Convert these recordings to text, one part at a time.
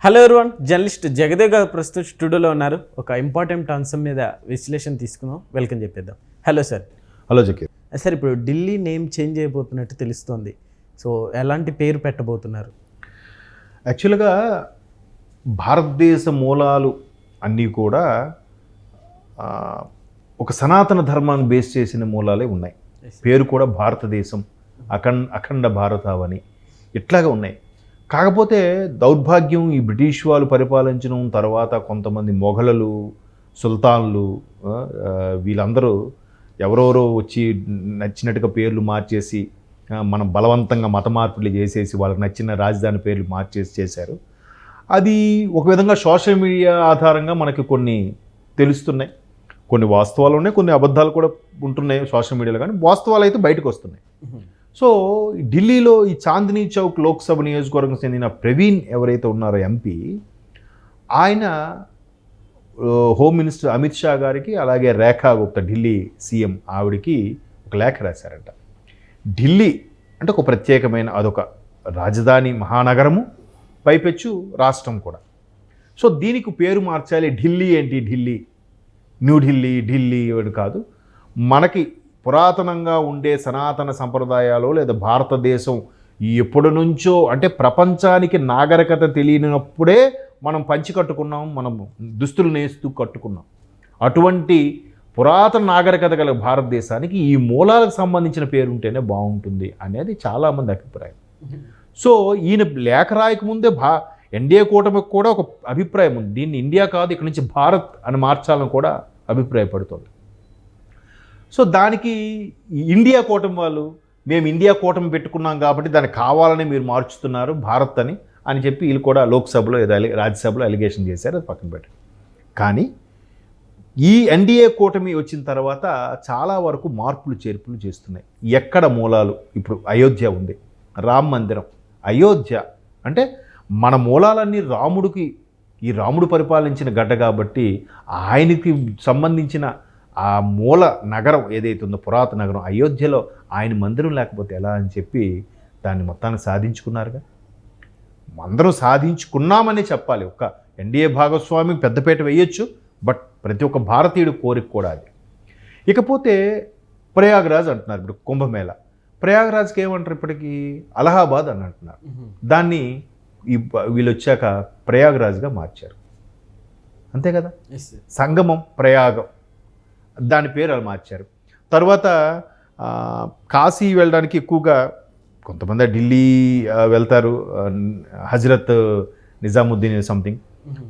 Hello everyone, journalist Jagdev గారు ప్రస్తుతం స్టూడియోలో ఉన్నారు. ఒక ఇంపార్టెంట్ అంశం మీద విశ్లేషణ తీసుకుందాం. వెల్కమ్ చెప్పేద్దాం. Hello sir. Hello Zakir. Sir, ఇప్పుడు ఢిల్లీ నేమ్ చేంజ్ అయిపోతున్నట్టు తెలుస్తోంది. సో ఎలాంటి పేరు పెట్టబోతున్నారు? యాక్చువల్గా భారతదేశ మూలాలు అన్నీ కూడా ఒక సనాతన ధర్మాన్ని బేస్ చేసిన మూలాలే ఉన్నాయి. పేరు కూడా భారతదేశం, అఖండ భారతావని ఇట్లాగా ఉన్నాయి. కాకపోతే దౌర్భాగ్యం ఈ బ్రిటిష్ వాళ్ళు పరిపాలించడం తర్వాత కొంతమంది మొఘలులు, సుల్తాన్లు, వీళ్ళందరూ ఎవరెవరో వచ్చి నచ్చినట్టుగా పేర్లు మార్చేసి మనం బలవంతంగా మత మార్పులు చేసేసి వాళ్ళకి నచ్చిన రాజధాని పేర్లు మార్చేసి చేశారు. అది ఒక విధంగా సోషల్ మీడియా ఆధారంగా మనకి కొన్ని తెలుస్తున్నాయి. కొన్ని వాస్తవాలు ఉన్నాయి, కొన్ని అబద్ధాలు కూడా ఉంటున్నాయి సోషల్ మీడియాలో, కానీ వాస్తవాలు అయితే బయటకు వస్తున్నాయి. సో ఢిల్లీలో ఈ చాందినీ చౌక్ లోక్సభ నియోజకవర్గం చెందిన ప్రవీణ్ ఎవరైతే ఉన్నారో ఎంపీ, ఆయన హోమ్ మినిస్టర్ అమిత్ షా గారికి, అలాగే రేఖా గుప్తా ఢిల్లీ సీఎం ఆవిడికి ఒక లేఖ రాశారంట. ఢిల్లీ అంటే ఒక ప్రత్యేకమైన అదొక రాజధాని మహానగరము, పైపెచ్చు రాష్ట్రం కూడా. సో దీనికి పేరు మార్చాలి. ఢిల్లీ ఏంటి, ఢిల్లీ న్యూఢిల్లీ, ఢిల్లీ ఇవి కాదు. మనకి పురాతనంగా ఉండే సనాతన సంప్రదాయాలు లేదా భారతదేశం ఎప్పటి నుంచో, అంటే ప్రపంచానికి నాగరికత తెలియనప్పుడే మనం పంచి కట్టుకున్నాం, మనం దుస్తులు నేస్తూ కట్టుకున్నాం. అటువంటి పురాతన నాగరికత గల భారతదేశానికి ఈ మూలాలకు సంబంధించిన పేరు ఉంటేనే బాగుంటుంది అనేది చాలామంది అభిప్రాయం. సో ఈయన లేఖ రాయకముందే ఎన్డీఏ కూటమికి కూడా ఒక అభిప్రాయం ఉంది. దీన్ని ఇండియా కాదు, ఇక్కడ నుంచి భారత్ అని మార్చాలని కూడా అభిప్రాయపడుతుంది. సో దానికి ఇండియా కూటమి వాళ్ళు, మేము ఇండియా కూటమి పెట్టుకున్నాం కాబట్టి దానికి కావాలని మీరు మార్చుతున్నారు భారత్ అని చెప్పి వీళ్ళు కూడా లోక్సభలో ఏదో రాజ్యసభలో అలిగేషన్ చేశారు. అది పక్కన పెట్టారు. కానీ ఈ ఎన్డీఏ కూటమి వచ్చిన తర్వాత చాలా వరకు మార్పులు చేర్పులు చేస్తున్నాయి. ఎక్కడ మూలాలు, ఇప్పుడు అయోధ్య ఉంది, రామ మందిరం. అయోధ్య అంటే మన మూలాలన్నీ రాముడికి, ఈ రాముడు పరిపాలించిన గడ్డ కాబట్టి ఆయనకి సంబంధించిన ఆ మూల నగరం ఏదైతే ఉందో, పురాతన నగరం అయోధ్యలో ఆయన మందిరం లేకపోతే ఎలా అని చెప్పి దాన్ని మొత్తాన్ని సాధించుకున్నారుగా. అందరం సాధించుకున్నామని చెప్పాలి. ఒక ఎన్డీఏ భాగస్వామి పెద్దపేట వేయొచ్చు, బట్ ప్రతి ఒక్క భారతీయుడు కోరిక కూడా అది. ఇకపోతే ప్రయాగ్రాజ్ అంటున్నారు. ఇప్పుడు కుంభమేళ, ప్రయాగ్రాజ్కి ఏమంటారు ఇప్పటికీ? అలహాబాద్ అని అంటున్నారు. దాన్ని వీళ్ళు వచ్చాక ప్రయాగ్రాజ్గా మార్చారు, అంతే కదా. సంగమం, ప్రయాగం, దాని పేరు అలా మార్చారు. తర్వాత కాశీ వెళ్ళడానికి ఎక్కువగా కొంతమంది ఢిల్లీ వెళ్తారు, హజరత్ నిజాముద్దీన్ సంథింగ్.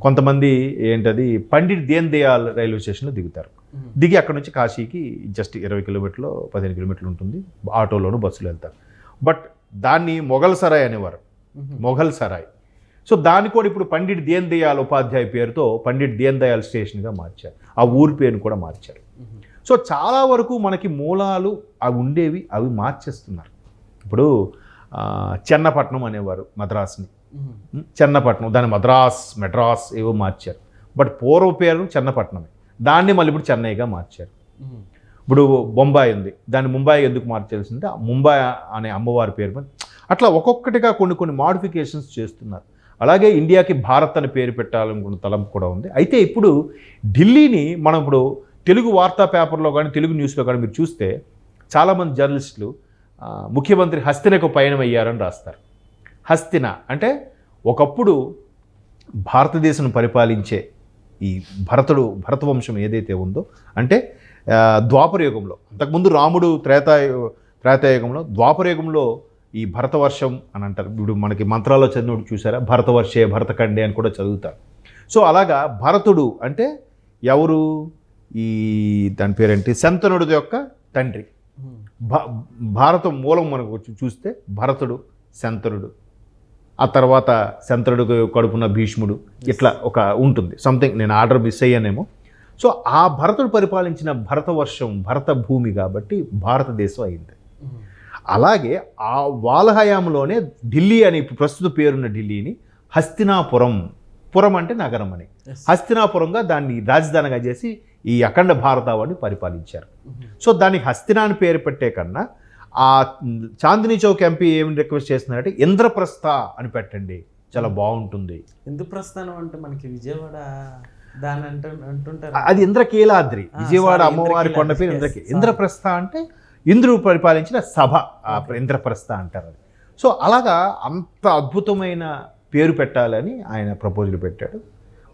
కొంతమంది ఏంటది పండిట్ దీన్ దయాళ్ రైల్వే స్టేషన్లో దిగుతారు. దిగి అక్కడ నుంచి కాశీకి జస్ట్ 20 కిలోమీటర్లు 15 కిలోమీటర్లు ఉంటుంది. ఆటోలోను బస్సులో వెళ్తారు. బట్ దాన్ని మొఘల్ సరాయ్ అనేవారు, మొఘల్ సరాయ్. సో దాన్ని కూడా ఇప్పుడు పండిట్ దీన్ దయాళ్ ఉపాధ్యాయ పేరుతో పండిట్ దీన్ దయాళ్ స్టేషన్గా మార్చారు. ఆ ఊరి పేరును కూడా మార్చారు. సో చాలా వరకు మనకి మూలాలు అవి ఉండేవి, అవి మార్చేస్తున్నారు. ఇప్పుడు చెన్నపట్నం అనేవారు మద్రాస్ని, చెన్నపట్నం, దాన్ని మెడ్రాస్ ఏవో మార్చారు. బట్ పూర్వ పేరు చెన్నపట్నమే, దాన్ని మళ్ళీ ఇప్పుడు చెన్నైగా మార్చారు. ఇప్పుడు బొంబాయి ఉంది, దాన్ని ముంబాయి ఎందుకు మార్చాల్సిందే, ముంబాయి అనే అమ్మవారి పేరు మీద. అట్లా ఒక్కొక్కటిగా కొన్ని మాడిఫికేషన్స్ చేస్తున్నారు. అలాగే ఇండియాకి భారత్ అని పేరు పెట్టాలనుకున్న తలంపు కూడా ఉంది. అయితే ఇప్పుడు ఢిల్లీని మనం ఇప్పుడు తెలుగు వార్తా పేపర్లో కానీ తెలుగు న్యూస్లో కానీ మీరు చూస్తే చాలామంది జర్నలిస్టులు ముఖ్యమంత్రి హస్తినకు పయనం అయ్యారని రాస్తారు. హస్తిన అంటే ఒకప్పుడు భారతదేశం పరిపాలించే ఈ భరతవంశం ఏదైతే ఉందో, అంటే ద్వాపరయుగంలో, అంతకుముందు రాముడు త్రేతాయుగంలో, ద్వాపరయుగంలో ఈ భరతవర్షం అని అంటారు. ఇప్పుడు మనకి మంత్రాల్లో చదివినప్పుడు చూసారా, భరతవర్షే భరతఖండే అని కూడా చదువుతారు. సో అలాగా భరతుడు అంటే ఎవరు, ఈ దాని పేరేంటి, శంతనుడి యొక్క తండ్రి. భారతం మూలం మనకు చూస్తే భరతుడు, శంతనుడు, ఆ తర్వాత శంతనుడు కడుపున భీష్ముడు, ఇట్లా ఒక ఉంటుంది సంథింగ్. నేను ఆర్డర్ మిస్ అయ్యానేమో. సో ఆ భరతుడు పరిపాలించిన భరతవర్షం, భరత భూమి కాబట్టి భారతదేశం అయింది. అలాగే ఆ వాళ్ళ హయాంలోనే ఢిల్లీ అని ప్రస్తుత పేరున్న ఢిల్లీని హస్తినాపురం, పురం అంటే నగరం అని, హస్తినాపురంగా దాన్ని రాజధానిగా చేసి ఈ అఖండ భారతావని పరిపాలించారు. సో దానికి హస్తినా అని పేరు పెట్టే కన్నా ఆ చాందినీ చౌక్ ఎంపీ ఏమి రిక్వెస్ట్ చేస్తున్నారంటే ఇంద్రప్రస్థ అని పెట్టండి, చాలా బాగుంటుంది. ఇంద్రప్రస్థానం అంటే మనకి విజయవాడ దాని అంటుంటారు. అది ఇంద్రకీలాద్రి, విజయవాడ అమ్మవారి కొండ పేరు ఇంద్రప్రస్థ అంటే ఇంద్రుడు పరిపాలించిన సభ, ఇంద్రప్రస్థ అంటారు అది. సో అలాగా అంత అద్భుతమైన పేరు పెట్టాలని ఆయన ప్రపోజల్ పెట్టాడు.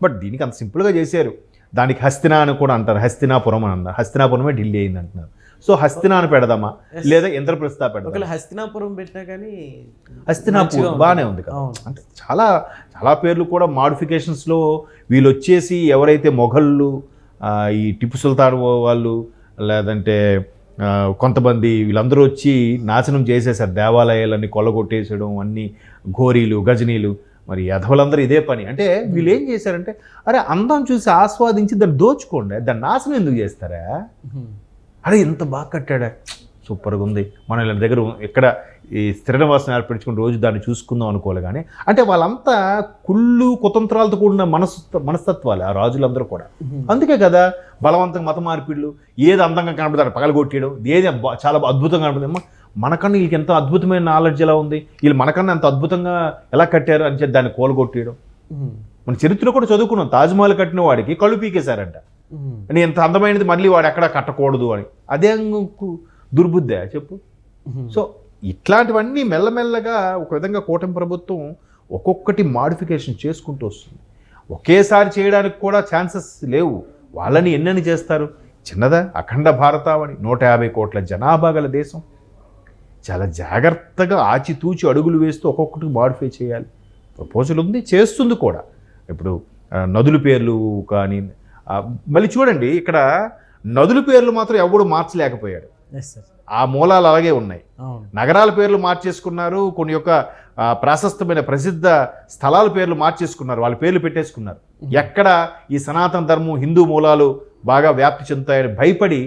బట్ దీనికి అంత సింపుల్గా చేశారు. దానికి హస్తినా అని కూడా అంటారు, హస్తినాపురం అని అన్నారు. హస్తినాపురమే ఢిల్లీ అయింది అంటున్నారు. సో హస్తినాను పెడదామా లేదా ఇంద్రప్రస్థ పెడదామా? హస్తినాపురం పెట్టినా కానీ హస్తినాపురం బాగానే ఉంది కదా. అంటే చాలా చాలా పేర్లు కూడా మాడిఫికేషన్స్లో వీళ్ళు వచ్చేసి ఎవరైతే మొఘళ్ళు, ఈ టిప్పు సుల్తాన్ వాళ్ళు, లేదంటే కొంతమంది వీళ్ళందరూ వచ్చి నాశనం చేసేసారు. దేవాలయాలన్నీ కొల్లగొట్టేసడం, అన్నీ ఘోరీలు గజనీలు. మరి యధవులందరూ ఇదే పని. అంటే వీళ్ళు ఏం చేశారంటే, అరే అందం చూసి ఆస్వాదించి దాన్ని దోచుకోండి, దాన్ని నాశనం ఎందుకు చేస్తారా? అరే ఇంత బాగా కట్టాడా, సూపర్గా ఉంది, మనం ఇలా దగ్గర ఎక్కడ ఈ స్థిర నివాసం ఏర్పరచుకుని రోజు దాన్ని చూసుకుందాం అనుకోలే. కానీ అంటే వాళ్ళంతా కుళ్ళు కుతంత్రాలతో కూడిన మనస్తత్వాలు ఆ రాజులందరూ కూడా. అందుకే కదా బలవంతంగా మత మార్పిళ్ళు, ఏది అందంగా కనపడతారు పగలగొట్టేయడం, ఏది చాలా అద్భుతంగా కనపడుతుందమ్మా, మనకన్నా వీళ్ళకి ఎంత అద్భుతమైన నాలెడ్జ్ ఎలా ఉంది, వీళ్ళు మనకన్నా ఎంత అద్భుతంగా ఎలా కట్టారు అని చెప్పి దాన్ని కూలగొట్టేయడం. మన చరిత్ర కూడా చదువుకున్నాం, తాజ్మహల్ కట్టిన వాడికి కళ్ళు పీకేశారంట. అని ఎంత అందమైనది మళ్ళీ వాడు ఎక్కడ కట్టకూడదు అని. అదే దుర్బుద్ధే చెప్పు. సో ఇట్లాంటివన్నీ మెల్లమెల్లగా ఒక విధంగా కూటమి ప్రభుత్వం ఒక్కొక్కటి మాడిఫికేషన్ చేసుకుంటూ వస్తుంది. ఒకేసారి చేయడానికి కూడా ఛాన్సెస్ లేవు. వాళ్ళని ఎన్నని చేస్తారు? చిన్నదా అఖండ భారతావని, 150 కోట్ల జనాభా గల దేశం. చాలా జాగ్రత్తగా ఆచితూచి అడుగులు వేస్తూ ఒక్కొక్కటి మాడిఫై చేయాలి. ప్రపోజల్ ఉంది, చేస్తుంది కూడా. ఇప్పుడు నదుల పేర్లు కానీ మళ్ళీ చూడండి, ఇక్కడ నదుల పేర్లు మాత్రం ఎవడు మార్చలేకపోయాడు. ఆ మూలాలు అలాగే ఉన్నాయి. నగరాల పేర్లు మార్చేసుకున్నారు, కొన్ని యొక్క ప్రాశస్తమైన ప్రసిద్ధ స్థలాల పేర్లు మార్చేసుకున్నారు, వాళ్ళ పేర్లు పెట్టేసుకున్నారు. ఎక్కడ ఈ సనాతన ధర్మం హిందూ మూలాలు బాగా వ్యాప్తి చెందుతాయని భయపడి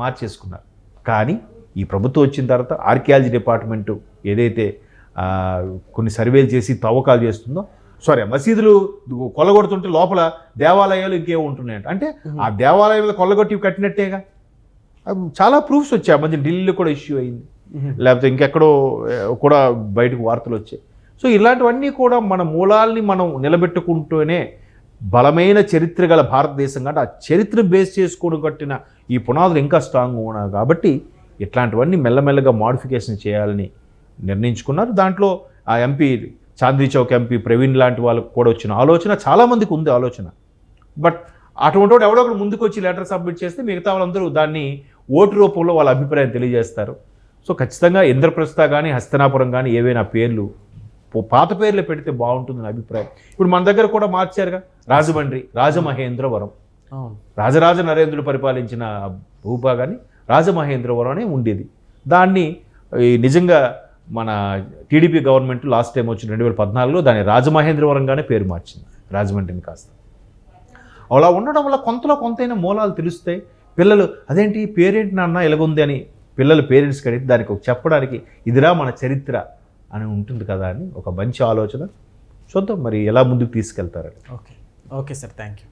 మార్చేసుకున్నారు. కానీ ఈ ప్రభుత్వం వచ్చిన తర్వాత ఆర్కియాలజీ డిపార్ట్మెంటు ఏదైతే కొన్ని సర్వేలు చేసి తవ్వకాలు చేస్తుందో, మసీదులు కొల్లగొడుతుంటే లోపల దేవాలయాలు ఇంకేమో ఉంటున్నాయంట. అంటే ఆ దేవాలయాలు కొల్లగొట్టి కట్టినట్టేగా. చాలా ప్రూఫ్స్ వచ్చాయి. ఆ మధ్య ఢిల్లీలో కూడా ఇష్యూ అయింది, లేకపోతే ఇంకెక్కడో కూడా బయటకు వార్తలు వచ్చాయి. సో ఇలాంటివన్నీ కూడా మన మూలాల్ని మనం నిలబెట్టుకుంటూనే బలమైన చరిత్ర గల భారతదేశం కాబట్టి ఆ చరిత్ర బేస్ చేసుకొని కట్టిన ఈ పునాదులు ఇంకా స్ట్రాంగ్గా ఉన్నాయి. కాబట్టి ఇట్లాంటివన్నీ మెల్లమెల్లగా మాడిఫికేషన్ చేయాలని నిర్ణయించుకున్నారు. దాంట్లో ఆ ఎంపీ చాంద్రీ చౌక్ ఎంపీ ప్రవీణ్ లాంటి వాళ్ళకు కూడా వచ్చిన ఆలోచన, చాలామందికి ఉంది ఆలోచన. బట్ అటువంటి వాడు ఎవడో ఒకడు ముందుకు వచ్చి లెటర్ సబ్మిట్ చేస్తే మిగతా వాళ్ళందరూ దాన్ని ఓటు రూపంలో వాళ్ళ అభిప్రాయం తెలియజేస్తారు. సో ఖచ్చితంగా ఇంద్రప్రస్థ కానీ హస్తినాపురం కానీ ఏవైనా పేర్లు పాత పేర్లు పెడితే బాగుంటుందని అభిప్రాయం. ఇప్పుడు మన దగ్గర కూడా మార్చారుగా, రాజమండ్రి రాజమహేంద్రవరం. రాజరాజ నరేంద్రుడు పరిపాలించిన భూభాగాన్ని రాజమహేంద్రవరం అనే ఉండేది. దాన్ని నిజంగా మన టీడీపీ గవర్నమెంట్ లాస్ట్ టైం వచ్చిన 2014లో దాన్ని రాజమహేంద్రవరంగానే పేరు మార్చింది, రాజమండ్రిని కాస్త. అలా ఉండడం వల్ల కొంతైనా మూలాలు తెలుస్తాయి. పిల్లలు అదేంటి పేరేంటి నాన్న ఎలాగుంది అని పిల్లలు పేరెంట్స్కి అడిగితే దానికి చెప్పడానికి ఇదిరా మన చరిత్ర అని ఉంటుంది కదా అని ఒక మంచి ఆలోచన. చూద్దాం మరి ఎలా ముందుకు తీసుకెళ్తారని. Okay sir, thank you.